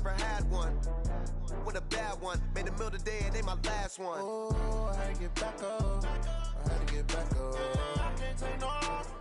never had one. With a bad one, made a meal today and they my last one. Oh, I had to get back up. I had to get back up. I can't take no off.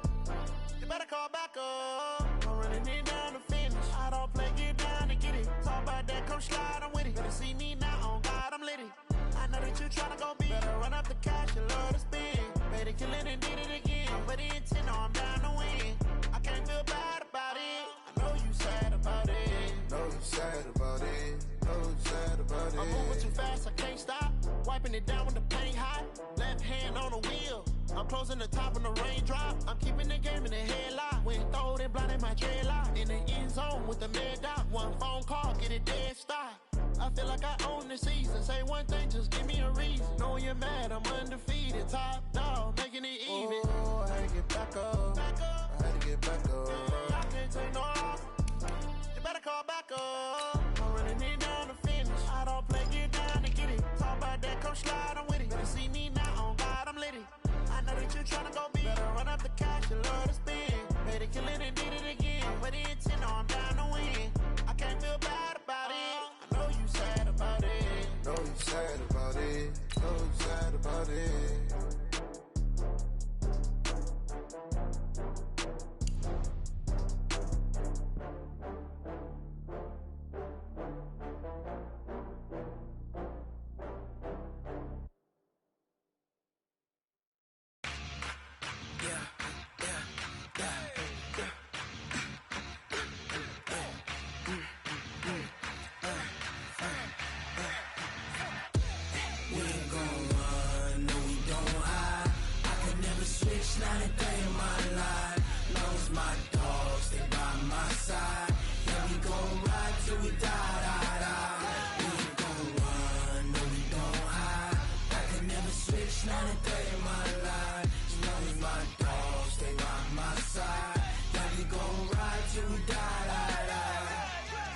You better call back up. I'm running it down to finish. I don't play, get down to get it. Talk about that, come slide, I'm with it. Better see me now, on God, I'm lit it. I know that you tryna go big. Better run up the cash and love to spend. Made a killing and did it again. But the intent, no, I'm down to win. I can't feel bad about it. I know you sad about it. Know you sad about it. Know you sad about it. I'm moving too fast, I can't stop. Wiping it down when the paint hot. Left hand on the wheel. I'm closing the top when the raindrop. I'm keeping the game in the headlock. When throwed and blinded my dreadlock. In the end zone with the mad dot. One phone call, get it dead stop. I feel like I own the season. Say one thing, just give me a reason. Knowing you're mad, I'm undefeated. Top dog, making it even. Oh, I had to get back up. I had to get back up. I can't take no off. You better call back up. I'm running it down to finish. I don't play, get down to get it. Talk about that, come slide, I'm with it. Better see me now, on God, I'm lit it. I know that you tryna go big. Better run up the cash and love to spend. Made a killing and did it again. But the intent, no, I'm down to win. I can't feel bad about it. I know you sad about it. Know you sad about it. Know you sad about it.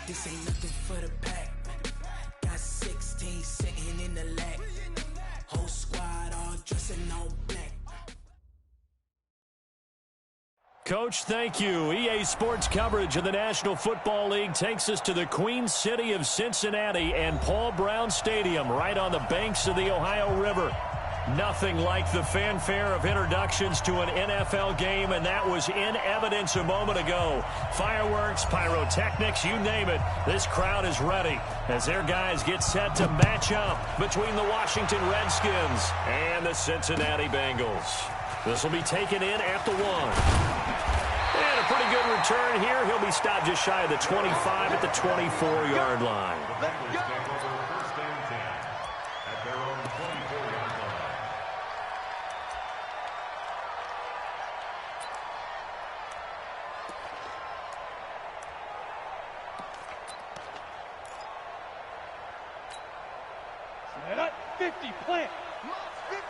This ain't nothing for the pack. Got 16 sitting in the lap. Whole squad all dressing all black. Coach, thank you. EA Sports coverage of the National Football League takes us to the Queen City of Cincinnati and Paul Brown Stadium right on the banks of the Ohio River. Nothing like the fanfare of introductions to an NFL game, and that was in evidence a moment ago. Fireworks, pyrotechnics, you name it. This crowd is ready as their guys get set to match up between the Washington Redskins and the Cincinnati Bengals. This will be taken in at the 1. And a pretty good return here. He'll be stopped just shy of the 25 at the 24-yard line. Set up, 50, plant.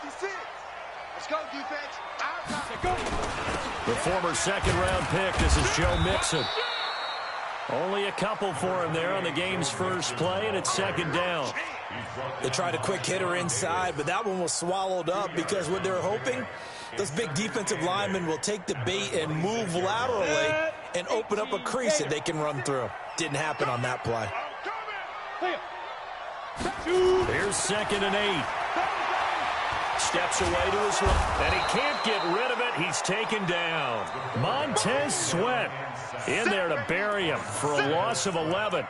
56. Let's go, defense. Go. The former second-round pick, this is Joe Mixon. Only a couple for him there on the game's first play, and it's second down. They tried a quick hitter inside, but that one was swallowed up because what they're hoping, those big defensive linemen will take the bait and move laterally and open up a crease that they can run through. Didn't happen on that play. Here's 2nd and 8. Steps away to his right, and he can't get rid of it. He's taken down. Montez Sweat in there to bury him for a loss of 11.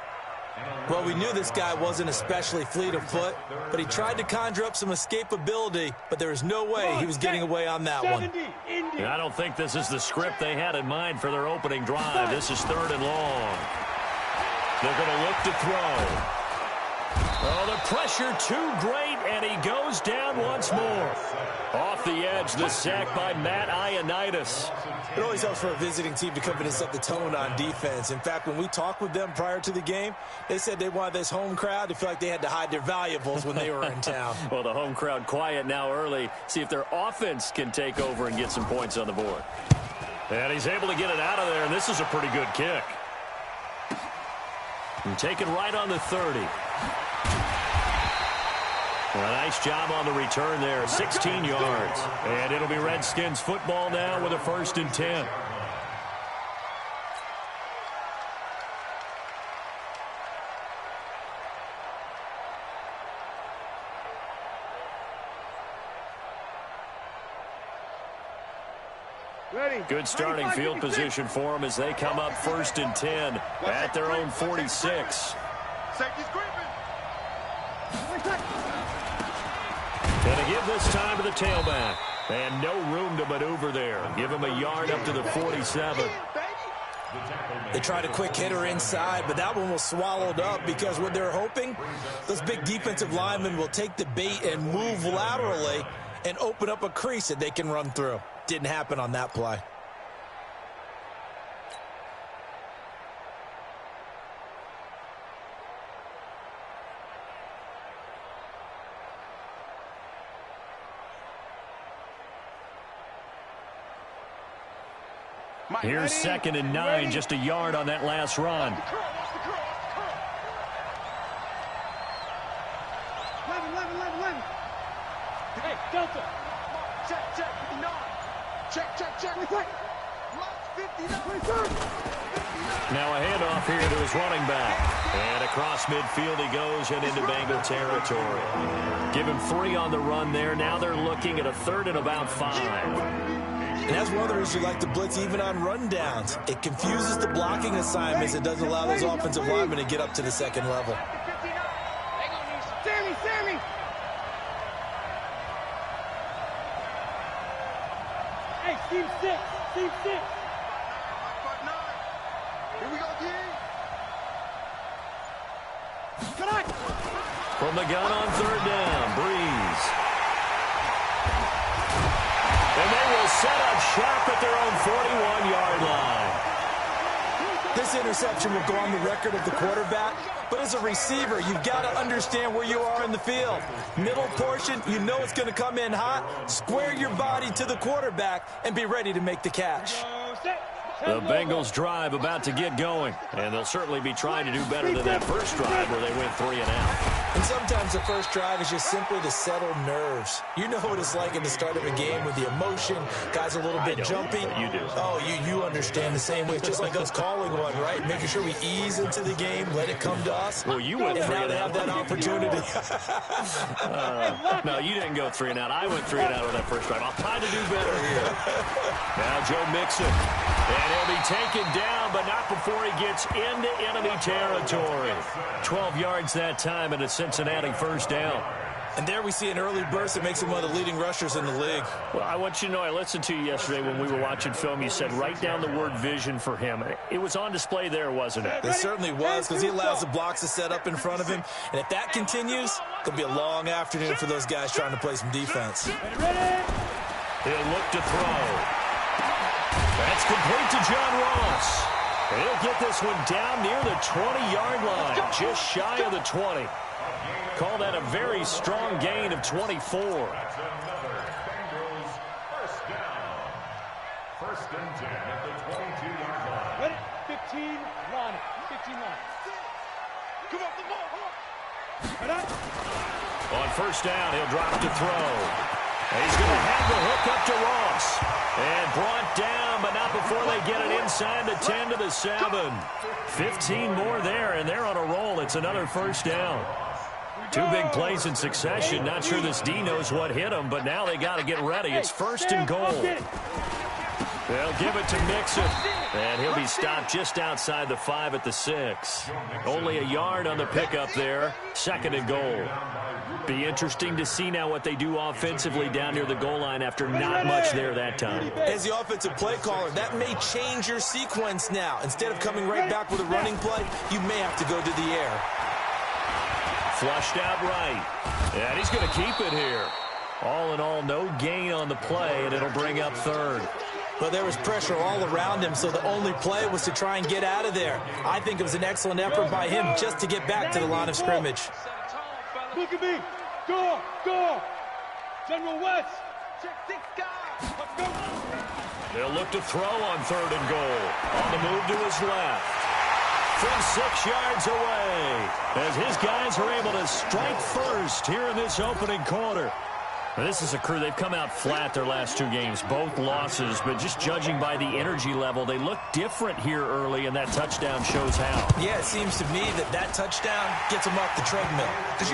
Well, we knew this guy wasn't especially fleet of foot, but he tried to conjure up some escapability, but there was no way he was getting away on that one. I don't think this is the script they had in mind for their opening drive. This is 3rd and long. They're going to look to throw. Oh, the pressure too great, and he goes down once more. Off the edge, the sack by Matt Ioannidis. It always helps for a visiting team to come in and set the tone on defense. In fact, when we talked with them prior to the game, they said they wanted this home crowd to feel like they had to hide their valuables when they were in town. Well, the home crowd quiet now early. See if their offense can take over and get some points on the board. And he's able to get it out of there, and this is a pretty good kick. And taken right on the 30. Well, a nice job on the return there, 16 yards. And it'll be Redskins football now with a 1st and 10. Good starting field position for them as they come up 1st and 10 at their own 46. Gonna give this time to the tailback. And no room to maneuver there. Give him a yard up to the 47. They tried a quick hitter inside, but that one was swallowed up because what they're hoping, those big defensive linemen will take the bait and move laterally and open up a crease that they can run through. Didn't happen on that play. Here's 2nd and 9, just a yard on that last run. 11. Hey, Delta. Check. 59. Check. Now a handoff here to his running back. And across midfield he goes and into Bengal territory. Give him 3 on the run there. Now they're looking at a 3rd and about 5. And that's one of the reasons you like to blitz even on rundowns. It confuses the blocking assignments. It doesn't allow those offensive linemen to get up to the 2nd level. Sammy. Hey, team 6. Here we go, D. From the gun on 3rd down, Breeze. And they will set up shop at their own 41-yard line. This interception will go on the record of the quarterback, but as a receiver, you've got to understand where you are in the field. Middle portion, you know it's going to come in hot. Square your body to the quarterback and be ready to make the catch. The Bengals drive about to get going, and they'll certainly be trying to do better than that first drive where they went 3 and out. And sometimes the first drive is just simply to settle nerves. You know what it's like at the start of a game with the emotion, guys a little bit jumpy. You do. Oh, you understand the same way. It's just like us calling one, right? Making sure we ease into the game, let it come to us. Well, you went 3 and now and they out. have that opportunity. No, you didn't go 3 and out. I went 3 and out on that first drive. I'll try to do better here. Now Joe Mixon. And he'll be taken down, but not before he gets into enemy territory. 12 yards that time, and a Cincinnati 1st down. And there we see an early burst that makes him one of the leading rushers in the league. Well, I want you to know, I listened to you yesterday when we were watching film. You said write down the word vision for him. It was on display there, wasn't it? It certainly was, because he allows the blocks to set up in front of him. And if that continues, it'll be a long afternoon for those guys trying to play some defense. He'll look to throw. That's complete to John Ross. And he'll get this one down near the 20-yard line, just shy of the 20. Call that a very strong gain of 24. First down. 1st and 10 at the 22-yard line. Ready? 15 line. 15 line. Come on, the ball. On 1st down, he'll drop to throw. And he's going to have the hook up to Ross. And brought down, but not before they get it inside the 10 to the 7. 15 more there, and they're on a roll. It's another 1st down. 2 big plays in succession. Not sure this D knows what hit him, but now they got to get ready. It's 1st and goal. They'll give it to Mixon, and he'll be stopped just outside the 5 at the 6. Only a yard on the pickup there. 2nd and goal. Be interesting to see now what they do offensively down near the goal line after not much there that time. As the offensive play caller, that may change your sequence now. Instead of coming right back with a running play, you may have to go to the air. Flushed out right. And he's going to keep it here. All in all, no gain on the play, and it'll bring up 3rd. But there was pressure all around him, so the only play was to try and get out of there. I think it was an excellent effort by him just to get back to the line of scrimmage. Look at me. Go. General West. Check 6 guys. Let's go. They'll look to throw on 3rd and goal. On the move to his left. From 6 yards away. As his guys are able to strike first here in this opening quarter. This is a crew. They've come out flat their last 2 games, both losses, but just judging by the energy level, they look different here early, and that touchdown shows how. Yeah, it seems to me that touchdown gets them off the treadmill. Because,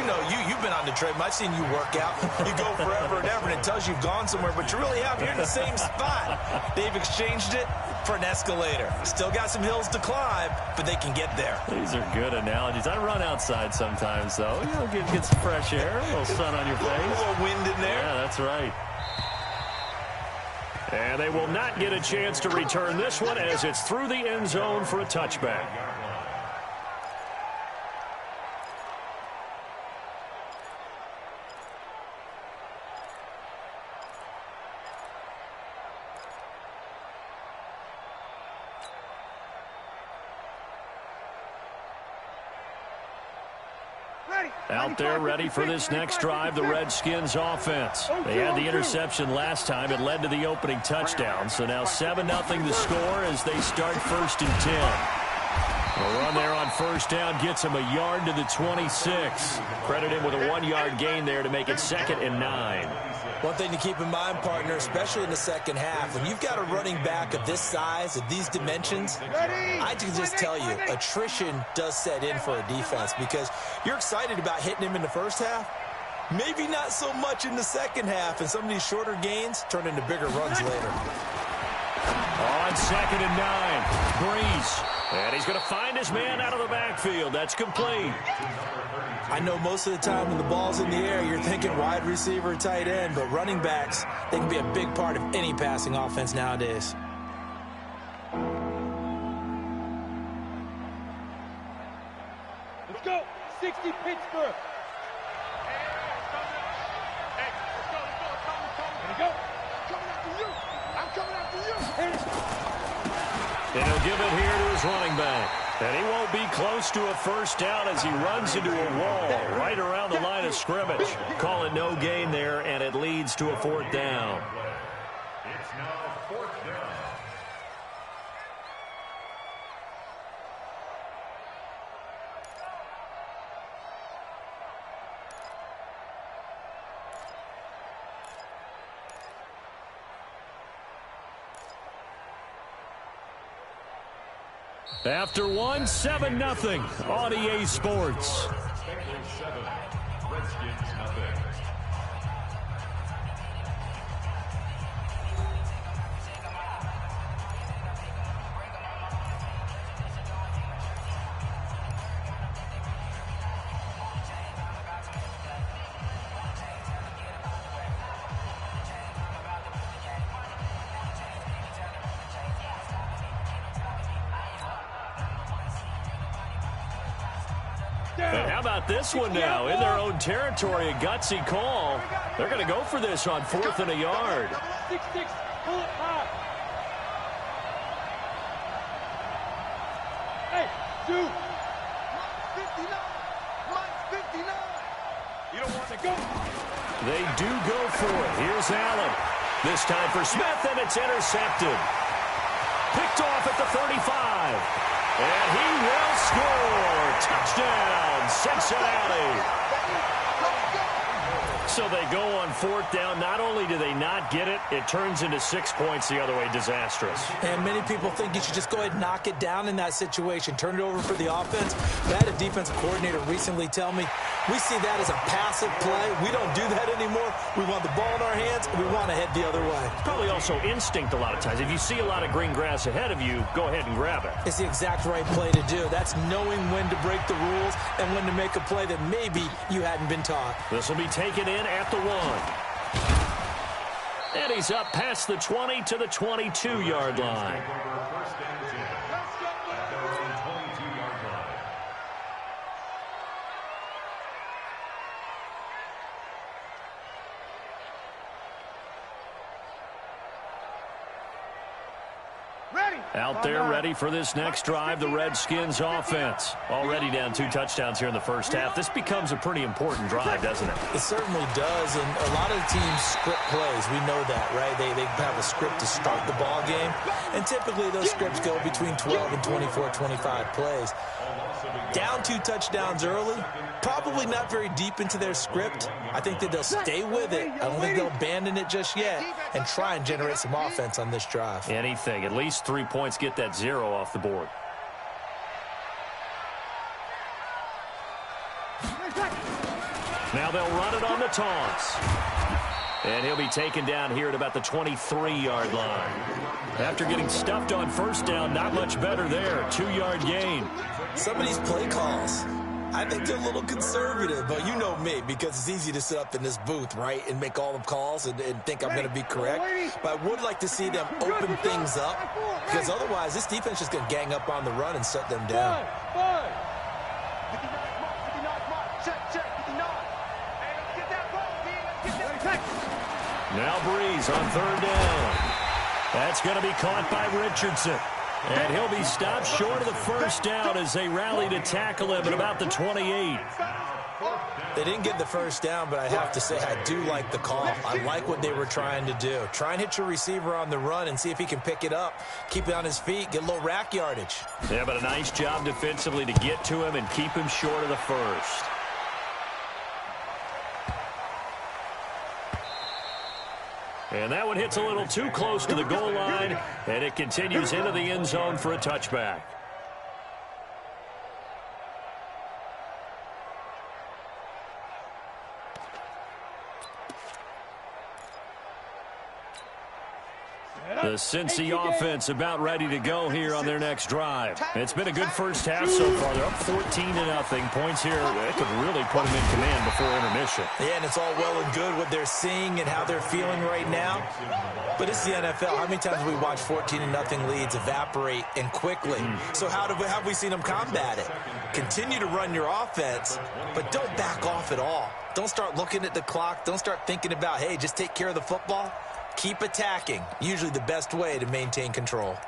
you've been on the treadmill. I've seen you work out. You go forever and ever, and it tells you you've gone somewhere, but you really have. You're in the same spot. They've exchanged it for an escalator. Still got some hills to climb, but they can get there. These are good analogies. I run outside sometimes, though. Get some fresh air, a little sun on your face. A little wind in there. Yeah, that's right. And they will not get a chance to return this one as it's through the end zone for a touchback. Out there ready for this next drive, the Redskins offense. They had the interception last time. It led to the opening touchdown. So now 7-0 the score as they start 1st and 10. A run there on 1st down gets him a yard to the 26. Credit him with a 1-yard gain there to make it 2nd and 9. One thing to keep in mind, partner, especially in the second half, when you've got a running back of this size, of these dimensions, I can just tell you, attrition does set in for a defense because you're excited about hitting him in the first half. Maybe not so much in the second half, and some of these shorter gains turn into bigger runs later. On 2nd and 9, Breeze. And he's going to find his man out of the backfield. That's complete. I know most of the time when the ball's in the air, you're thinking wide receiver, tight end, but running backs, they can be a big part of any passing offense nowadays. Let's go. 60 Pittsburgh. And he'll give it here to his running back. And he won't be close to a 1st down as he runs into a wall right around the line of scrimmage. Call it no gain there, and it leads to a 4th down. It's now 4th down. After 1, 7-0 on EA Sports. Bengals 7, Redskins nothing. And how about this one now? In their own territory, a gutsy call. They're going to go for this on 4th and a yard. 6-6, pull it high. Hey, dude. 59. You don't want to go. They do go for it. Here's Allen. This time for Smith, and it's intercepted. Picked off at the 35. And he will score. Touchdown, Cincinnati. So they go on 4th down. Not only do they not get it, it turns into 6 points the other way. Disastrous. And many people think you should just go ahead and knock it down in that situation. Turn it over for the offense. But I had a defensive coordinator recently tell me, we see that as a passive play. We don't do that anymore. We want the ball in our hands, and we want to head the other way. Probably also instinct a lot of times. If you see a lot of green grass ahead of you, go ahead and grab it. It's the exact right play to do. That's knowing when to break the rules and when to make a play that maybe you hadn't been taught. This will be taken in at the 1. And he's up past the 20 to the 22-yard line. First and 10 at their own 22-yard line. Out there ready for this next drive, the Redskins offense. Already down 2 touchdowns here in the first half. This becomes a pretty important drive, doesn't it? It certainly does, and a lot of the teams script plays. We know that, right? They have a script to start the ball game, and typically those scripts go between 12 and 24, 25 plays. Down 2 touchdowns early, probably not very deep into their script. I think that they'll stay with it. I don't think they'll abandon it just yet and try and generate some offense on this drive. Anything. At least 3 points, get that 0 off the board. Now they'll run it on the taunts. And he'll be taken down here at about the 23-yard line. After getting stuffed on first down, not much better there. 2-yard gain. Some of these play calls, I think they're a little conservative, but you know me, because it's easy to sit up in this booth, right, and make all the calls and think I'm going to be correct. But I would like to see them open things up, because otherwise this defense is going to gang up on the run and shut them down. Now Breeze on 3rd down. That's going to be caught by Richardson. And he'll be stopped short of the first down as they rally to tackle him at about the 28. They didn't get the first down, but I have to say I do like the call. I like what they were trying to do. Try and hit your receiver on the run and see if he can pick it up, keep it on his feet, get a little rack yardage. Yeah, but a nice job defensively to get to him and keep him short of the first. And that one hits a little too close to the goal line, and it continues into the end zone for a touchback. The Cincy offense about ready to go here on their next drive. It's been a good first half so far. They're up 14-0. Points here that could really put them in command before intermission. Yeah, and it's all well and good what they're seeing and how they're feeling right now. But it's the NFL. How many times have we watched 14-0 leads evaporate and quickly? So how have we seen them combat it? Continue to run your offense, but don't back off at all. Don't start looking at the clock. Don't start thinking about, hey, just take care of the football. Keep attacking. Usually the best way to maintain control.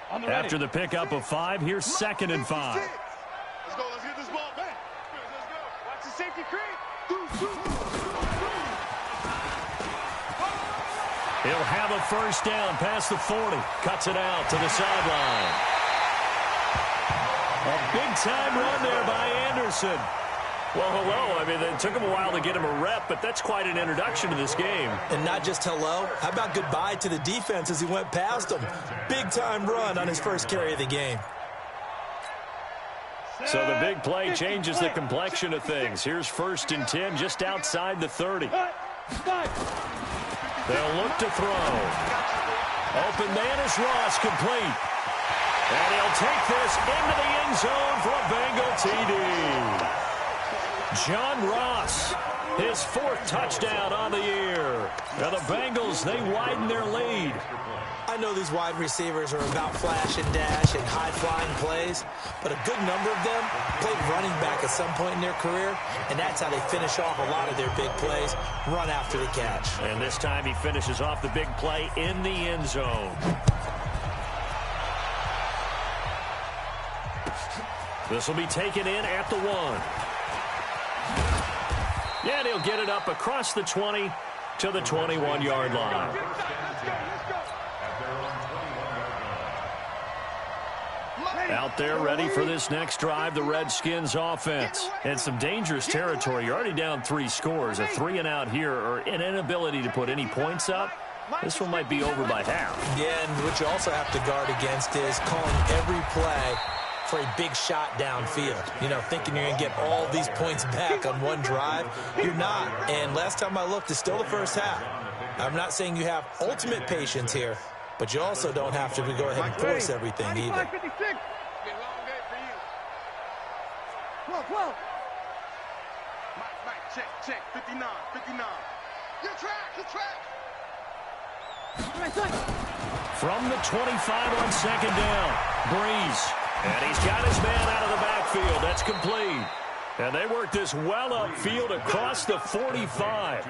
After the pickup of 5, here's 2nd and 5. Let's go. Let's get this ball back. Let's go. Watch the safety creep. He'll have a first down past the 40. Cuts it out to the sideline. A big-time run there by Anderson. Well, hello. I mean, it took him a while to get him a rep, but that's quite an introduction to this game. And not just hello. How about goodbye to the defense as he went past him? Big-time run on his first carry of the game. So the big play changes the complexion of things. Here's 1st and 10 just outside the 30. They'll look to throw. Open man is Ross, complete. And he'll take this into the end zone for a Bengal TD. John Ross, his 4th touchdown on the year. Now the Bengals, they widen their lead. I know these wide receivers are about flash and dash and high-flying plays, but a good number of them played running back at some point in their career, and that's how they finish off a lot of their big plays, run after the catch. And this time he finishes off the big play in the end zone. This will be taken in at the 1. Yeah, and he'll get it up across the 20 to the 21-yard line. Out there ready for this next drive, the Redskins offense. And some dangerous territory. You're already down 3 scores. A 3-and-out here or an inability to put any points up. This one might be over by half. Yeah, and what you also have to guard against is calling every play for a big shot downfield. You know, thinking you're going to get all these points back on one drive. You're not. And last time I looked, it's still the first half. I'm not saying you have ultimate patience here, but you also don't have to go ahead and force everything either. Check, 59. Good track. From the 25 on 2nd down, Breeze. And he's got his man out of the backfield. That's complete. And they work this well upfield across the 45.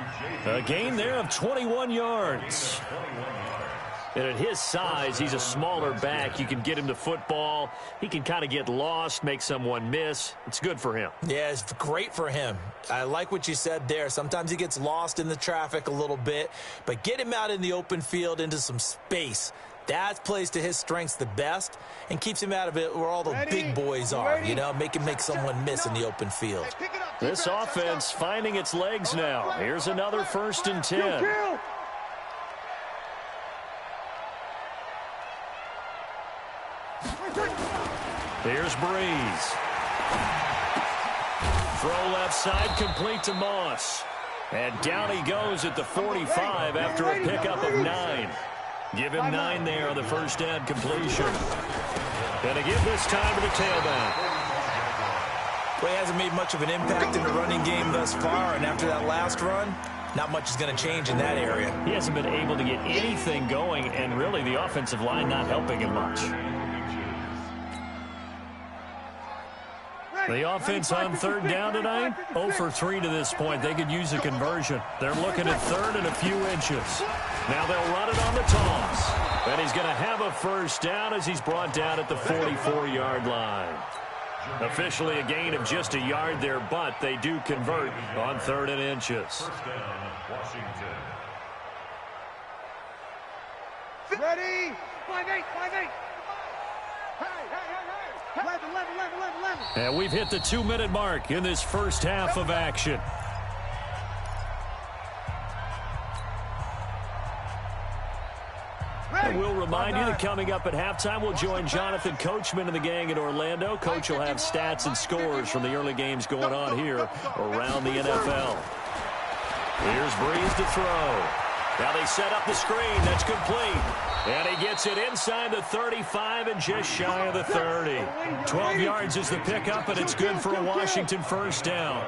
A gain there of 21 yards. And at his size, he's a smaller back. You can get him the football. He can kind of get lost, make someone miss. It's good for him. Yeah, it's great for him. I like what you said there. Sometimes he gets lost in the traffic a little bit, but get him out in the open field into some space. That plays to his strengths the best and keeps him out of it where all the big boys are, you know, make someone miss in the open field. This offense finding its legs now. Here's another 1st and 10. Here's Breeze. Throw left side, complete to Moss. And down he goes at the 45 after a pickup of 9. Give him 9 there on the first down completion. Going to give this time to the tailback. Well, he hasn't made much of an impact in the running game thus far, and after that last run, not much is going to change in that area. He hasn't been able to get anything going, and really the offensive line not helping him much. The offense on 3rd down tonight, 0 for 3 to this point. They could use a conversion. They're looking at 3rd and a few inches. Now they'll run it on the toss. And he's going to have a first down as he's brought down at the 44-yard line. Officially a gain of just a yard there, but they do convert on 3rd and inches. First down, Washington. Ready? 5-8, 5-8. Hey. 11. And we've hit the 2-minute mark in this first half of action. And we'll remind you that coming up at halftime, we'll join Jonathan Coachman and the gang in Orlando. Coach will have stats and scores from the early games going on here around the NFL. Here's Breeze to throw. Now they set up the screen. That's complete. And he gets it inside the 35 and just shy of the 30. 12 yards is the pickup, and it's good for a Washington first down.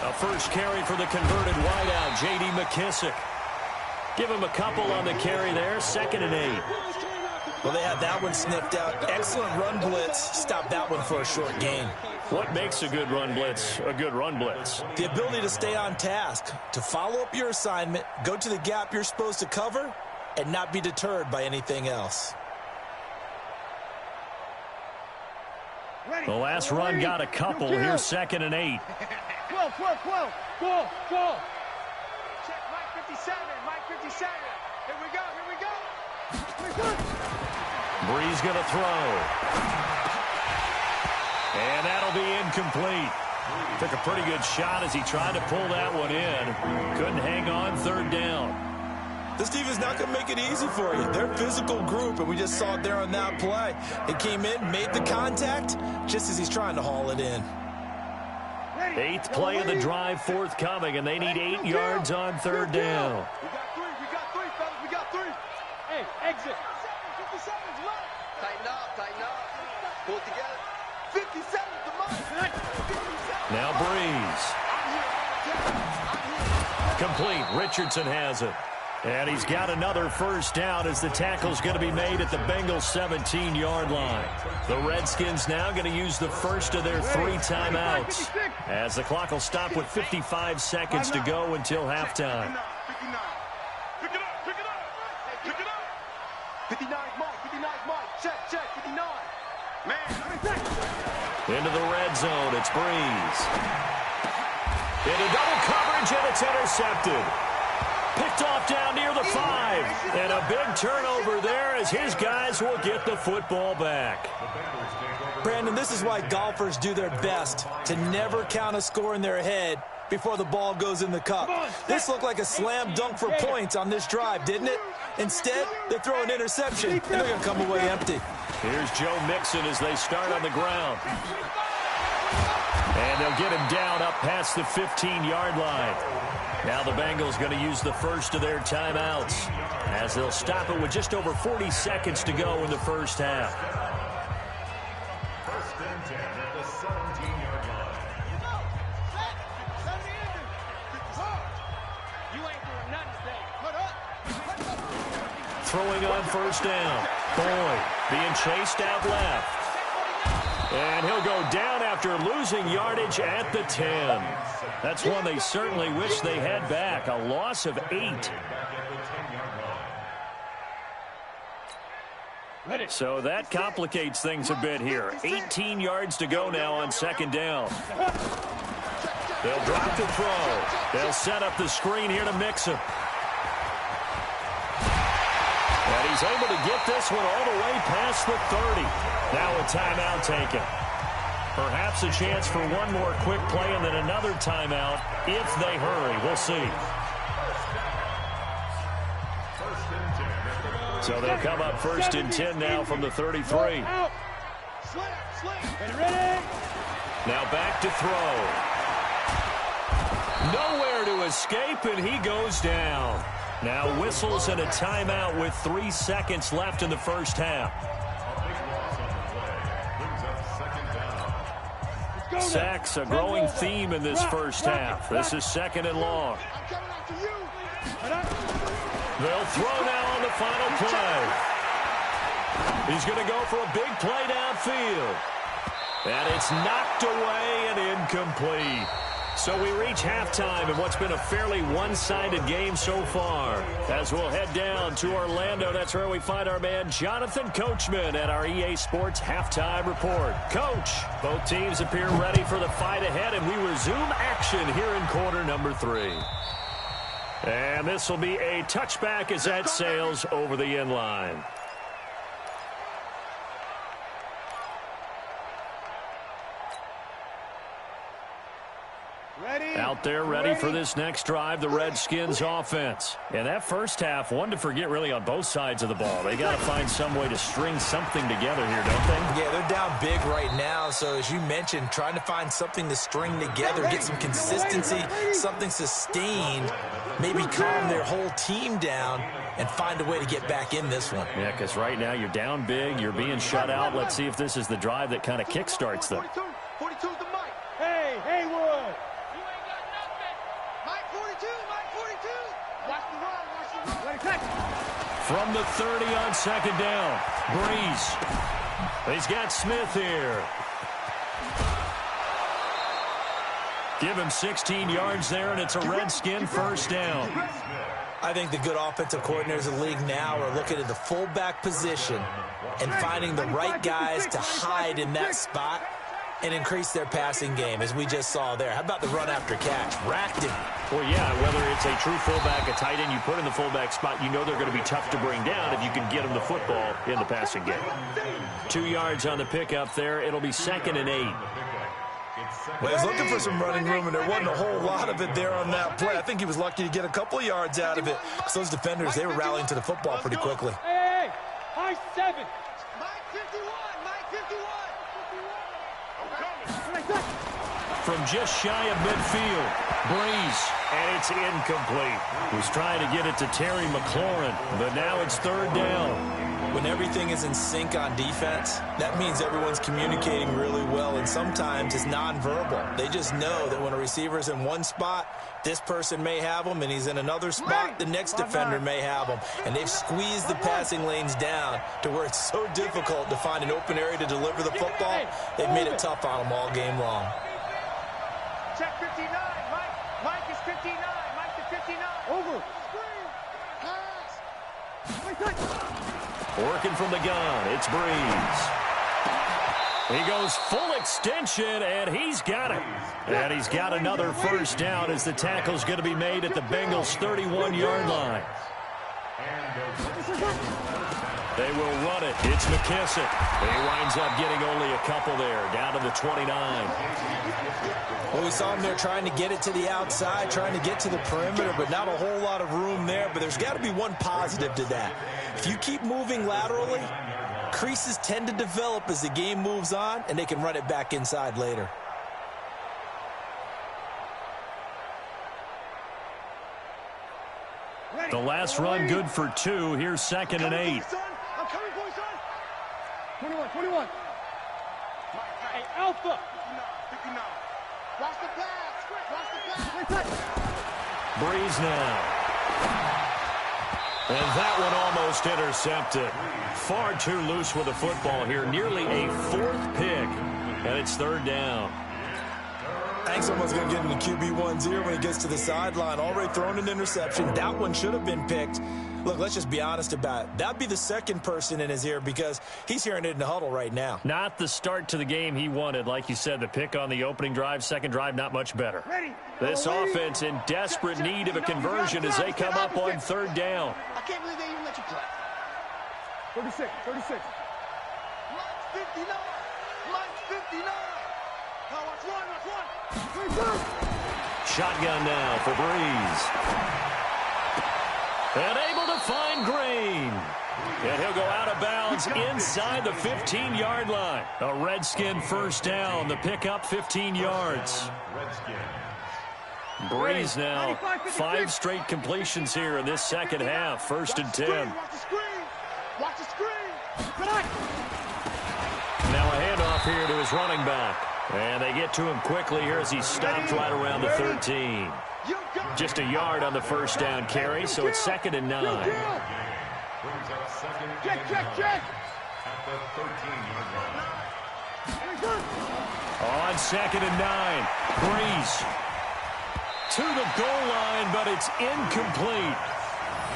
A first carry for the converted wideout, J.D. McKissick. Give him a couple on the carry there, 2nd and 8. Well, they had that one sniffed out. Excellent run blitz. Stop that one for a short gain. What makes a good run blitz a good run blitz? The ability to stay on task, to follow up your assignment, go to the gap you're supposed to cover, and not be deterred by anything else. The last run got a couple. Here's 2nd and 8. 12. Go. Check Mike 57. Here we go. Breeze going to throw. And that'll be incomplete. Took a pretty good shot as he tried to pull that one in. Couldn't hang on 3rd down. This defense is not going to make it easy for you. They're a physical group, and we just saw it there on that play. They came in, made the contact, just as he's trying to haul it in. 8th play of the drive forthcoming, and they need 8 yards on 3rd down. We got 3, fellas. We got 3. Hey, exit. 57's left. Tighten up. Pull it together. 57's the mark. Now Breeze. Complete. Richardson has it. And he's got another first down as the tackle's going to be made at the Bengals 17-yard line. The Redskins now going to use the first of their 3 timeouts as the clock will stop with 55 seconds to go until halftime. 59's Mike. Check. 59. Man. Into the red zone. It's Breeze. Into double coverage, and it's intercepted. Picked off down near the 5. And a big turnover there as his guys will get the football back. Brandon, this is why golfers do their best to never count a score in their head before the ball goes in the cup. This looked like a slam dunk for points on this drive, didn't it? Instead, they throw an interception, and they're going to come away empty. Here's Joe Mixon as they start on the ground. And they'll get him down up past the 15-yard line. Now the Bengals going to use the first of their timeouts as they'll stop it with just over 40 seconds to go in the first half. First and 10 at the 17-yard line. Throwing on first down. Boyd being chased out left. And he'll go down after losing yardage at the 10. That's one they certainly wish they had back. A loss of 8. So that complicates things a bit here. 18 yards to go now on 2nd down. They'll drop to throw. They'll set up the screen here to mix him. And he's able to get this one all the way past the 30. Now a timeout taken. Perhaps a chance for one more quick play and then another timeout if they hurry. We'll see. So they'll come up 1st and 10 now from the 33. Now back to throw. Nowhere to escape, and he goes down. Now whistles and a timeout with 3 seconds left in the first half. Sacks, a growing theme in this first half. This is 2nd and long. They'll throw now on the final play. He's going to go for a big play downfield. And it's knocked away and incomplete. So we reach halftime in what's been a fairly one-sided game so far. As we'll head down to Orlando, that's where we find our man Jonathan Coachman at our EA Sports Halftime Report. Coach, both teams appear ready for the fight ahead, and we resume action here in quarter number 3. And this will be a touchback as that sails over the end line. Out there ready for this next drive, the Redskins offense. And that first half, one to forget really on both sides of the ball. They got to find some way to string something together here, don't they? Yeah, they're down big right now. So as you mentioned, trying to find something to string together, get some consistency, something sustained, maybe calm their whole team down and find a way to get back in this one. Yeah, because right now you're down big, you're being shut out. Let's see if this is the drive that kind of kickstarts them. 42's the mic. Hey, Haywood. From the 30 on 2nd down, Breeze. He's got Smith here. Give him 16 yards there, and it's a Redskin first down. I think the good offensive coordinators in the league now are looking at the fullback position and finding the right guys to hide in that spot and increase their passing game, as we just saw there. How about the run after catch? Racked him. Well, yeah, whether it's a true fullback, a tight end you put in the fullback spot, you know they're going to be tough to bring down if you can get them the football in the passing game. 2 yards on the pickup there. It'll be 2nd and 8. Well, he was looking for some running room, and there wasn't a whole lot of it there on that play. I think he was lucky to get a couple of yards out of it, because those defenders, they were rallying to the football pretty quickly. Hey, high 7. From just shy of midfield, Breeze, and it's incomplete. He's trying to get it to Terry McLaurin, but now it's 3rd down. When everything is in sync on defense, that means everyone's communicating really well, and sometimes it's nonverbal. They just know that when a receiver's in one spot, this person may have him, and he's in another spot, the next defender may have him. And they've squeezed the passing lanes down to where it's so difficult to find an open area to deliver the football. They've made it tough on them all game long. Check 59. Mike is 59. Mike is 59. Over. Working from the gun, it's Breeze. He goes full extension, and he's got it. And he's got another first down as the tackle's going to be made at the Bengals' 31-yard line. They will run it. It's McKissick. He winds up getting only a couple there, down to the 29. Well, we saw him there trying to get it to the outside, trying to get to the perimeter, but not a whole lot of room there. But there's got to be one positive to that. If you keep moving laterally, creases tend to develop as the game moves on, and they can run it back inside later. The last run good for 2. Here's 2nd and 8. I'm coming for you, son. 21. Hey, Alpha. 59. Watch the pass. Breeze now. And that one almost intercepted. Far too loose with the football here. Nearly a 4th pick. And it's 3rd down. I think someone's going to get in the QB1's ear when he gets to the sideline. Already thrown an interception. That one should have been picked. Look, let's just be honest about it. That'd be the second person in his ear because he's hearing it in the huddle right now. Not the start to the game he wanted. Like you said, the pick on the opening drive, second drive, not much better. This offense in desperate need of a conversion as they come up on third down. I can't believe they even let you play. 36. Mike's 59. Mike's 59. Now watch one. Shotgun now for Breeze. And able to find Green. And he'll go out of bounds inside the 15-yard line. A Redskin first down. The pickup 15 yards. Breeze now 5 straight completions here in this second half. 1st and 10. Watch the screen. Watch the screen. Now a handoff here to his running back. And they get to him quickly here as he stopped right around the 13. Just a yard on the first down carry, so it's 2nd and 9. Check. At the 13-yard line. On 2nd and 9. Breeze to the goal line, but it's incomplete.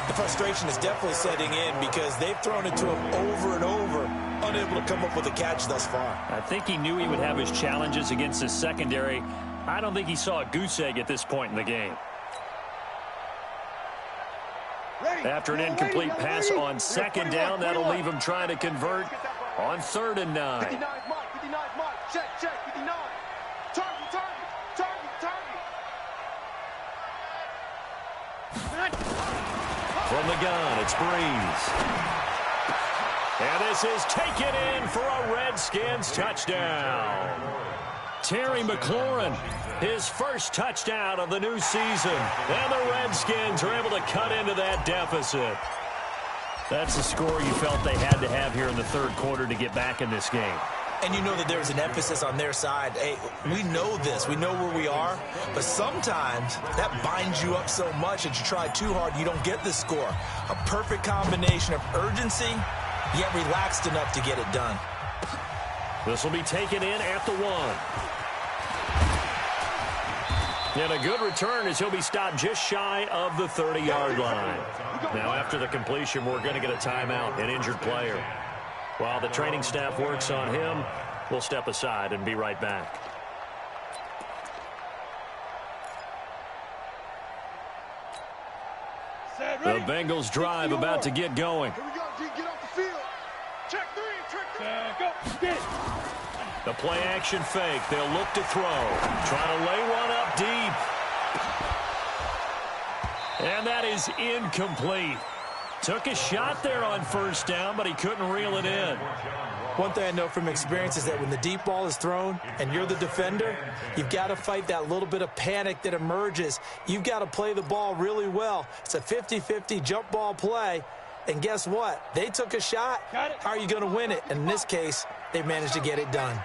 The frustration is definitely setting in because they've thrown it to him over and over, unable to come up with a catch thus far. I think he knew he would have his challenges against his secondary. I don't think he saw a goose egg at this point in the game. After an incomplete pass on 2nd down, that'll leave him trying to convert on 3rd and 9. 59 Mike. Check. 59. Target. From the gun, it's Breeze. And this is taken in for a Redskins touchdown. Terry McLaurin, his first touchdown of the new season. And the Redskins are able to cut into that deficit. That's the score you felt they had to have here in the 3rd quarter to get back in this game. And you know that there's an emphasis on their side. Hey, we know this. We know where we are. But sometimes that binds you up so much that you try too hard, you don't get the score. A perfect combination of urgency, yet relaxed enough to get it done. This will be taken in at the 1. And a good return as he'll be stopped just shy of the 30-yard line. Now after the completion, we're going to get a timeout, an injured player. While the training staff works on him, we'll step aside and be right back. The Bengals drive about to get going. Here we go, G. Get off the field. Check 3. Go. Get it. The play action fake. They'll look to throw. Trying to lay one up deep. And that is incomplete. Took a shot there on 1st down, but he couldn't reel it in. One thing I know from experience is that when the deep ball is thrown and you're the defender, you've got to fight that little bit of panic that emerges. You've got to play the ball really well. It's a 50-50 jump ball play. And guess what? They took a shot. How are you going to win it? And in this case, they managed to get it done.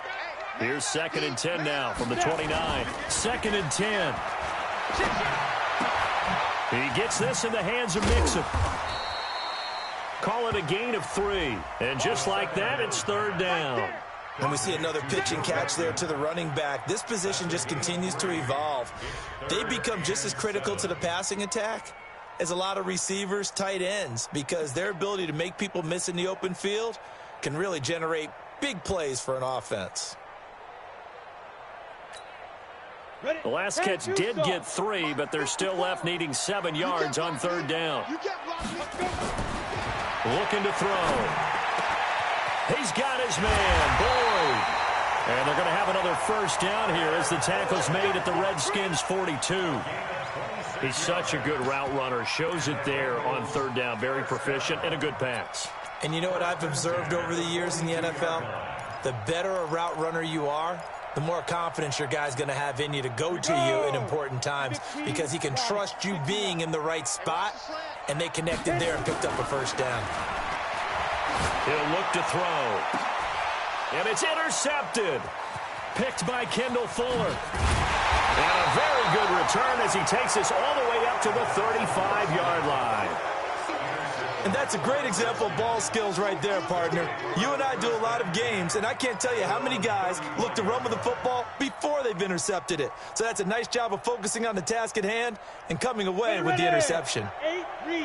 Here's 2nd and 10 now from the 29. 2nd and 10. He gets this in the hands of Mixon. Call it a gain of 3. And just like that, it's 3rd down. And we see another pitch and catch there to the running back. This position just continues to evolve. They become just as critical to the passing attack as a lot of receivers, tight ends, because their ability to make people miss in the open field can really generate big plays for an offense. The last catch did get 3, but they're still left needing 7 yards on 3rd down. Looking to throw. He's got his man, Boyd. And they're going to have another 1st down here as the tackle's made at the Redskins' 42. He's such a good route runner. Shows it there on 3rd down. Very proficient and a good pass. And you know what I've observed over the years in the NFL? The better a route runner you are, the more confidence your guy's going to have in you to go to you in important times because he can trust you being in the right spot, and they connected there and picked up a 1st down. He'll look to throw. And it's intercepted. Picked by Kendall Fuller. And a very good return as he takes us all the way up to the 35-yard line. And that's a great example of ball skills right there, partner. You and I do a lot of games, and I can't tell you how many guys look to run with the football before they've intercepted it. So that's a nice job of focusing on the task at hand and coming away with the interception.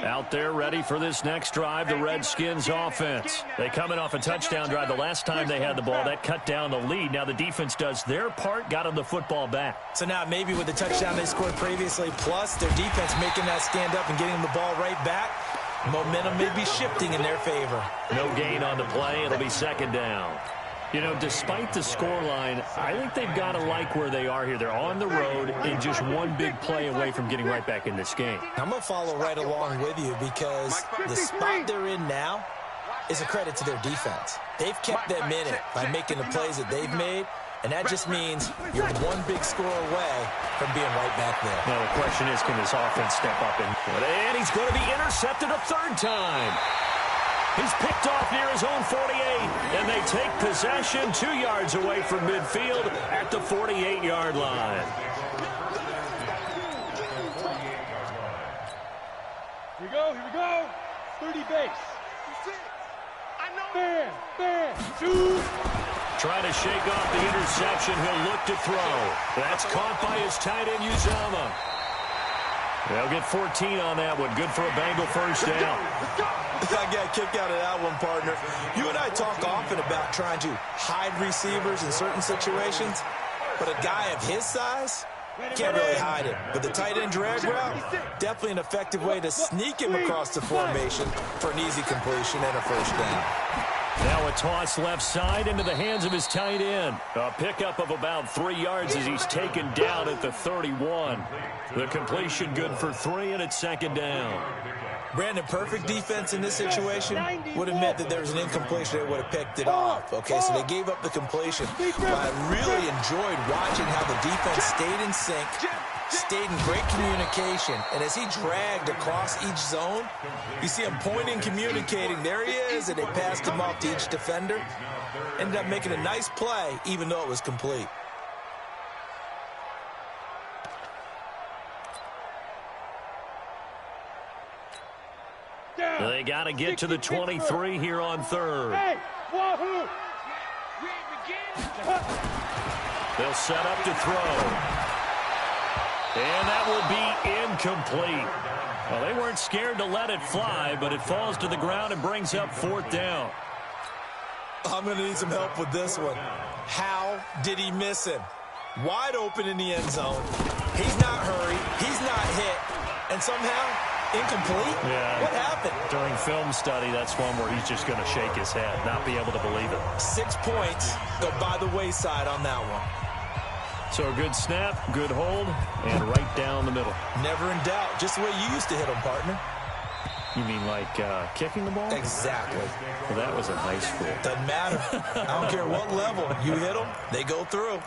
Out there ready for this next drive, the Redskins offense. They coming off a touchdown drive the last time they had the ball. That cut down the lead. Now the defense does their part, got them the football back. So now maybe with the touchdown they scored previously, plus their defense making that stand up and getting the ball right back, momentum may be shifting in their favor. No gain on the play. It'll be second down. You know, despite the scoreline, I think they've got to like where they are here. They're on the road and just one big play away from getting right back in this game. I'm going to follow right along with you because the spot they're in now is a credit to their defense. They've kept them in it by making the plays that they've made, and that just means you're one big score away from being right back there. Now the question is, can this offense step up? And he's going to be intercepted a third time. He's picked off near his own 48, and they take possession 2 yards away from midfield at the 48-yard line. Here we go. 30 base. Bam, shoot. Trying to shake off the interception. He'll look to throw. That's caught by his tight end, Uzama. They'll get 14 on that one. Good for a Bengal first down. I got a kick out of that one, partner. You and I talk often about trying to hide receivers in certain situations, but a guy of his size can't really hide it. But the tight end drag route, definitely an effective way to sneak him across the formation for an easy completion and a first down. Now a toss left side into the hands of his tight end. A pickup of about 3 yards as he's taken down at the 31. The completion good for 3, and it's second down. Brandon, perfect defense in this situation would have meant that there was an incompletion. They would have picked it off. Okay, so they gave up the completion. But I really enjoyed watching how the defense stayed in sync, stayed in great communication. And as he dragged across each zone, you see him pointing, communicating. There he is, and they passed him off to each defender. Ended up making a nice play, even though it was complete. They got to get to the 23 here on third. They'll set up to throw. And that will be incomplete. Well, they weren't scared to let it fly, but it falls to the ground and brings up fourth down. I'm going to need some help with this one. How did he miss him? Wide open in the end zone. He's not hurried. He's not hit. And somehow, incomplete? Yeah. What happened? During film study, that's one where he's just going to shake his head, not be able to believe it. 6 points go by the wayside on that one. So a good snap, good hold, and right down the middle. Never in doubt. Just the way you used to hit them, partner. You mean like kicking the ball? Exactly. Well, that was in high school. Doesn't matter. I don't care what level. You hit them, they go through.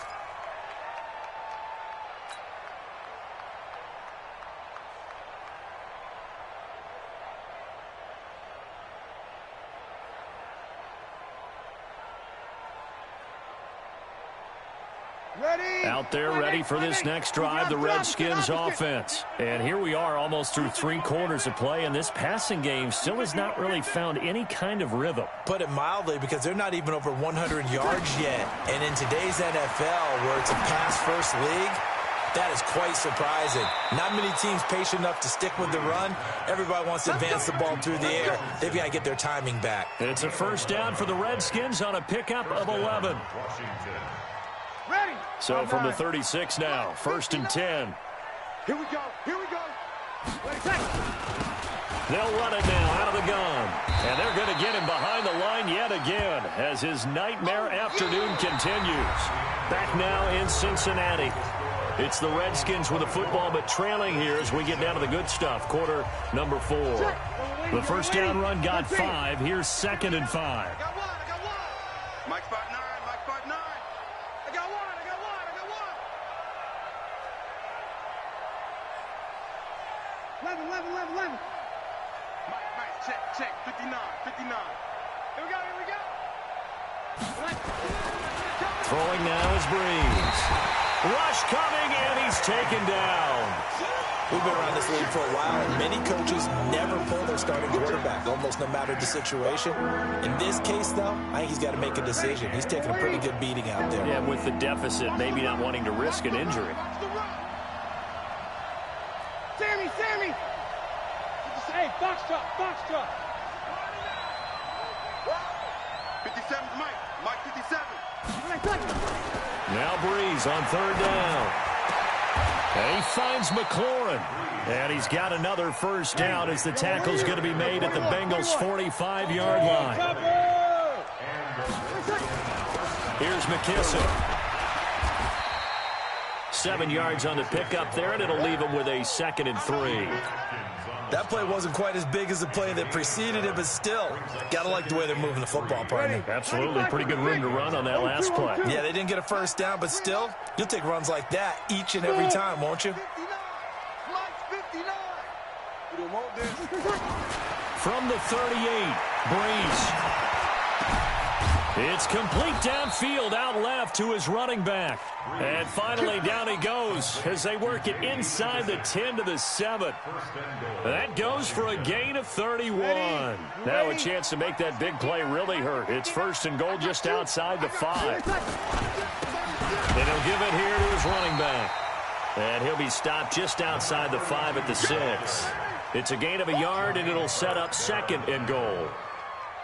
Out there ready for this next drive, the Redskins offense. And here we are almost through 3 quarters of play, and this passing game still has not really found any kind of rhythm. Put it mildly, because they're not even over 100 yards yet. And in today's NFL, where it's a pass-first league, that is quite surprising. Not many teams patient enough to stick with the run. Everybody wants to advance the ball through the air. They've got to get their timing back. It's a first down for the Redskins on a pickup of 11. Ready. So from the 36 now, 1st and 10. Here we go. They'll run it now out of the gun. And they're going to get him behind the line yet again as his nightmare afternoon continues. Back now in Cincinnati. It's the Redskins with the football, but trailing here as we get down to the good stuff. Quarter number 4. The first down run got 5. Here's 2nd and 5. I got one. Mike 5-9. I got one. 11. Mike, check. 59. Here we go. Throwing now is Breeze. Rush coming, and he's taken down. We've been around this league for a while, and many coaches never pull their starting quarterback, almost no matter the situation. In this case, though, I think he's got to make a decision. He's taking a pretty good beating out there. Yeah, with the deficit, maybe not wanting to risk an injury. Sammy! Hey, box truck! 57's Mike 57. Now Breeze on third down. And he finds McLaurin. And he's got another first down as the tackle's going to be made at the Bengals' 45-yard line. Here's McKissick. 7 yards on the pickup there, and it'll leave him with a 2nd and 3. That play wasn't quite as big as the play that preceded it, but still, got to like the way they're moving the football, partner. Absolutely. Pretty good room to run on that last play. Yeah, they didn't get a first down, but still, you'll take runs like that each and every time, won't you? From the 38, Breeze. It's complete downfield, out left to his running back. And finally, down he goes as they work it inside the 10 to the 7. That goes for a gain of 31. Now a chance to make that big play really hurt. It's 1st and goal just outside the 5. And he'll give it here to his running back. And he'll be stopped just outside the 5 at the 6. It's a gain of a yard, and it'll set up 2nd and goal.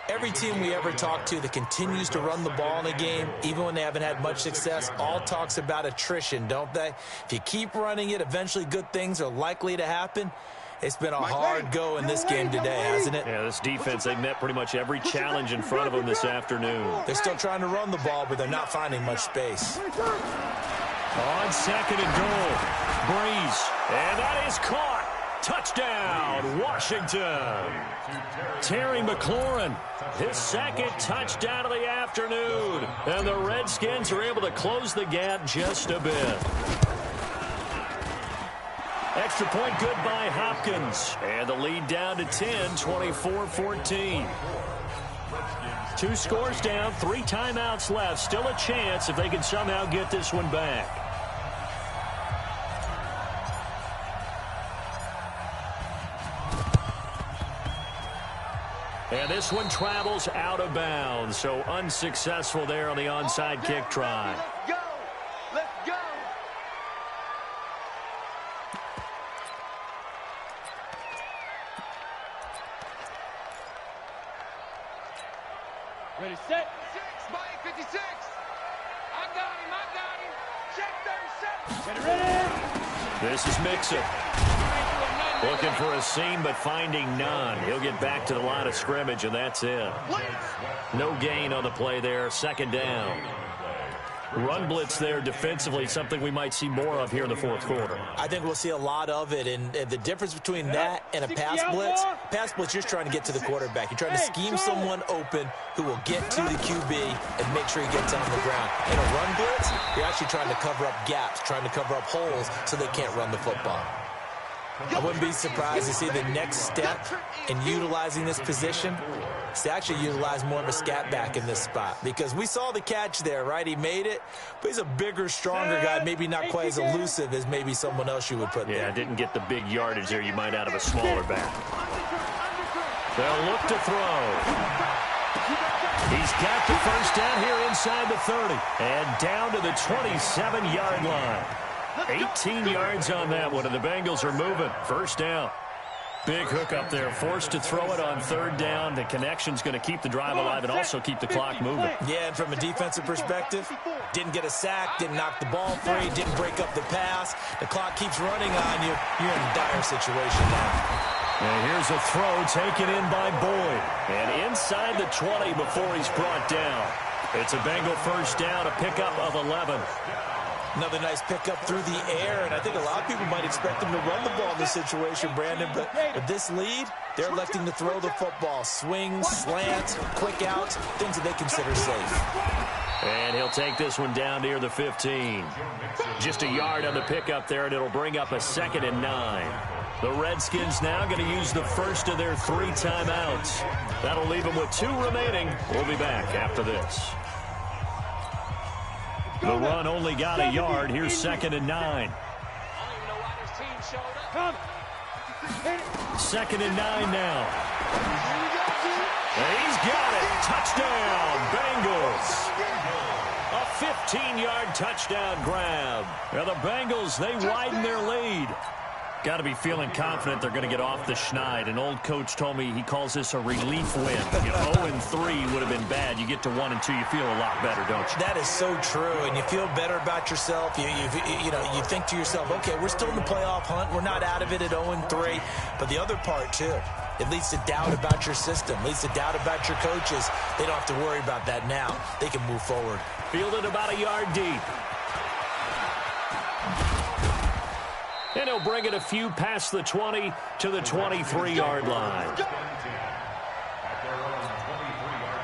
Every team we ever talk to that continues to run the ball in a game, even when they haven't had much success, all talks about attrition, don't they? If you keep running it, eventually good things are likely to happen. It's been a hard go in this game today, hasn't it? Yeah, this defense, they've met pretty much every challenge in front of them this afternoon. They're still trying to run the ball, but they're not finding much space. On 2nd and goal, Breeze. And that is caught. Touchdown, Washington. Terry McLaurin, his 2nd touchdown of the afternoon. And the Redskins are able to close the gap just a bit. Extra point good by Hopkins. And the lead down to 10, 24-14. 2 scores down, 3 timeouts left. Still a chance if they can somehow get this one back. And this one travels out of bounds, so unsuccessful there on the onside kick try. Let's go! Ready, set. 6, Mike 56. I got him. Check 37. Get ready. This is Mixon. Looking for a seam, but finding none. He'll get back to the line of scrimmage, and that's it. No gain on the play there. 2nd down. Run blitz there defensively, something we might see more of here in the 4th quarter. I think we'll see a lot of it, and the difference between that and a pass blitz, you're trying to get to the quarterback. You're trying to scheme someone open who will get to the QB and make sure he gets on the ground. In a run blitz, you're actually trying to cover up gaps, trying to cover up holes so they can't run the football. I wouldn't be surprised to see the next step in utilizing this position is to actually utilize more of a scat back in this spot, because we saw the catch there, right? He made it, but he's a bigger, stronger guy, maybe not quite as elusive as maybe someone else you would put there. Yeah, didn't get the big yardage there you might out of a smaller back. They'll look to throw. He's got the first down here inside the 30 and down to the 27-yard line. 18 yards on that one, and the Bengals are moving. First down. Big hook up there, forced to throw it on 3rd down. The connection's going to keep the drive alive and also keep the clock moving. Yeah, and from a defensive perspective, didn't get a sack, didn't knock the ball free, didn't break up the pass. The clock keeps running on you. You're in a dire situation now. And here's a throw taken in by Boyd. And inside the 20 before he's brought down. It's a Bengal first down, a pickup of 11. Another nice pickup through the air, and I think a lot of people might expect them to run the ball in this situation, Brandon, but with this lead, they're electing to throw the football. Swings, slants, quick outs, things that they consider safe. And he'll take this one down near the 15. Just a yard on the pickup there, and it'll bring up a 2nd and 9. The Redskins now going to use the first of their 3 timeouts. That'll leave them with 2 remaining. We'll be back after this. The run only got a yard. Here's 2nd and 9. I don't even know why this team showed up. 2nd and 9 now. And he's got it. Touchdown, Bengals. A 15-yard touchdown grab. Now the Bengals, they widen their lead. Got to be feeling confident they're going to get off the schneid. An old coach told me he calls this a relief win. If 0-3 would have been bad, you get to 1-2, you feel a lot better, don't you? That is so true, and you feel better about yourself. You think to yourself, okay, we're still in the playoff hunt. We're not out of it at 0-3. But the other part, too, it leads to doubt about your system, leads to doubt about your coaches. They don't have to worry about that now. They can move forward. Fielded about a yard deep. And he'll bring it a few past the 20 to the 23-yard line. At their own 23-yard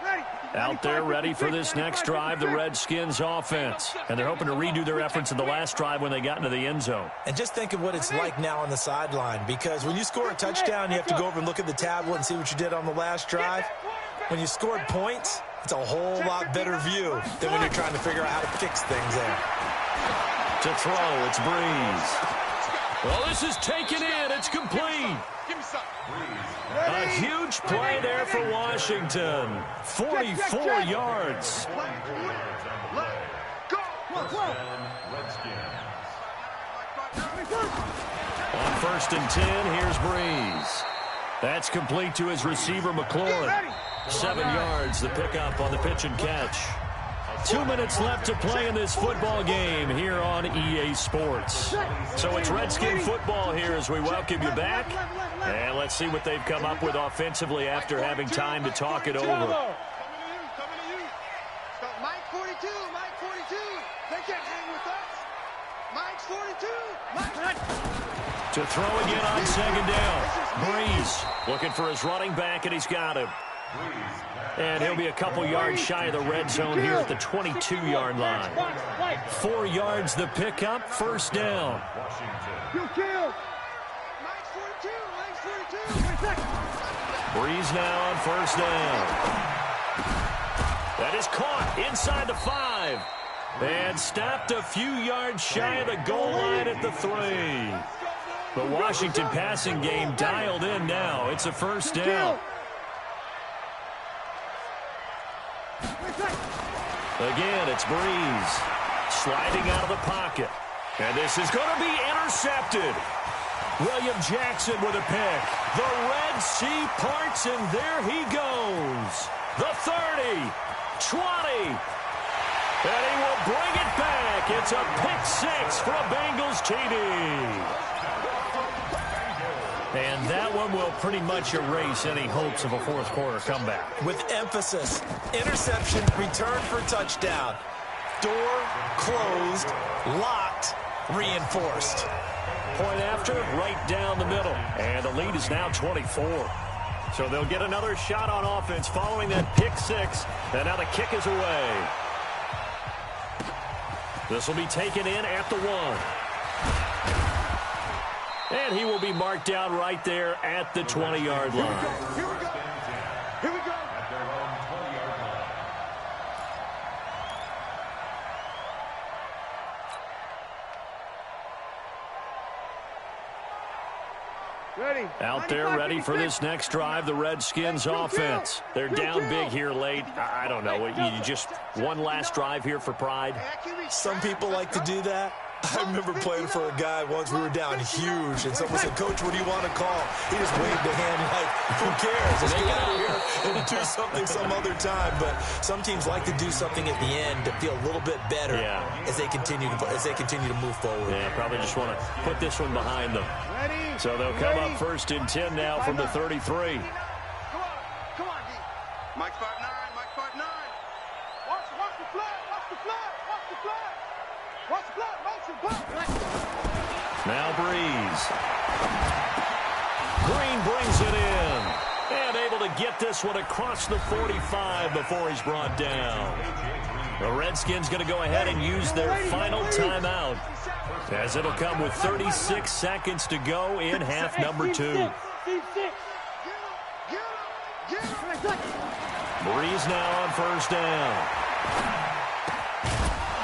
line. Out there ready for this next drive, the Redskins offense. And they're hoping to redo their efforts in the last drive when they got into the end zone. And just think of what it's like now on the sideline, because when you score a touchdown, you have to go over and look at the tablet and see what you did on the last drive. When you scored points, it's a whole lot better view than when you're trying to figure out how to fix things there. To throw, it's Breeze. Well, this is taken in. It's complete. A huge play there for Washington. 44 yards. On 1st and 10, here's Breeze. That's complete to his receiver, McLaurin. 7 yards, the pickup on the pitch and catch. 2 minutes left to play in this football game here on EA Sports. So it's Redskin football here as we welcome you back. And let's see what they've come up with offensively after having time to talk it over. Mike 42, Mike 42. They can't hang with us. Mike's 42. Mike. To throw again on 2nd down. Breeze looking for his running back, and he's got him. And he'll be a couple yards shy of the red zone here at the 22-yard line. 4 yards the pickup, 1st down. Breeze now on 1st down. That is caught inside the 5. And stopped a few yards shy of the goal line at the 3. The Washington passing game dialed in now. It's a 1st down. Again, it's Breeze sliding out of the pocket. And this is going to be intercepted. William Jackson with a pick. The Red Sea parts, and there he goes. The 30, 20, and he will bring it back. It's a pick 6 for a Bengals TD. And that one will pretty much erase any hopes of a fourth quarter comeback. With emphasis, interception, return for touchdown. Door closed, locked, reinforced. Point after, right down the middle. And the lead is now 24. So they'll get another shot on offense following that pick 6. And now the kick is away. This will be taken in at the 1. And he will be marked down right there at the 20-yard line. Here we go. Here we go. At their own 20-yard line. Ready. Out there ready for this next drive, the Redskins offense. They're down big here late. I don't know. You just one last drive here for pride? Some people like to do that. I remember playing for a guy once. We were down huge, and someone said, "Coach, what do you want to call?" He just waved a hand like, "Who cares? Let's get out of here and do something some other time." But some teams like to do something at the end to feel a little bit better as they continue to move forward. Yeah, probably just want to put this one behind them. So they'll come up 1st and 10 now from the 33. Come on, D. Mike 5'9", Mike 5'9". Watch the flag, watch the flag, watch the flag. Watch the flag, watch the flag. Now Breeze. Green brings it in. And able to get this one across the 45 before he's brought down. The Redskins going to go ahead and use their final timeout, as it'll come with 36 seconds to go in half number 2. Breeze now on first down.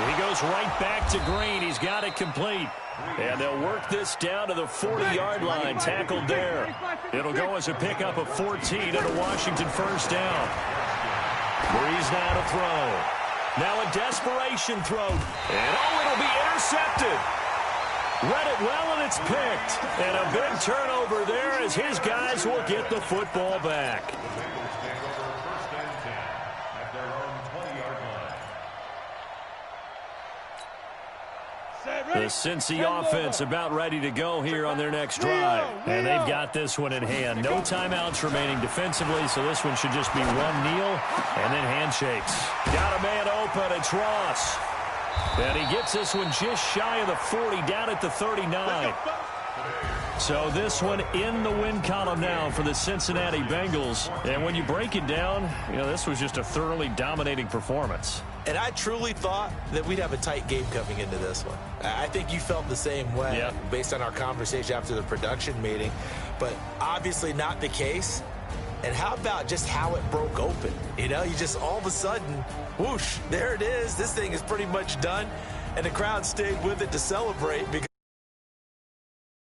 He goes right back to Green. He's got it complete. And they'll work this down to the 40-yard line. Tackled there. It'll go as a pickup of 14 and a Washington first down. Breeze now to throw. Now a desperation throw. And it'll be intercepted. Read it well, and it's picked. And a big turnover there as his guys will get the football back. The Cincy offense about ready to go here on their next drive. And they've got this one in hand. No timeouts remaining defensively, so this one should just be one kneel and then handshakes. Got a man open. It's Ross. And he gets this one just shy of the 40, down at the 39. So this one in the win column now for the Cincinnati Bengals. And when you break it down, this was just a thoroughly dominating performance. And I truly thought that we'd have a tight game coming into this one. I think you felt the same way based on our conversation after the production meeting. But obviously not the case. And how about just how it broke open? You just all of a sudden, whoosh, there it is. This thing is pretty much done. And the crowd stayed with it to celebrate because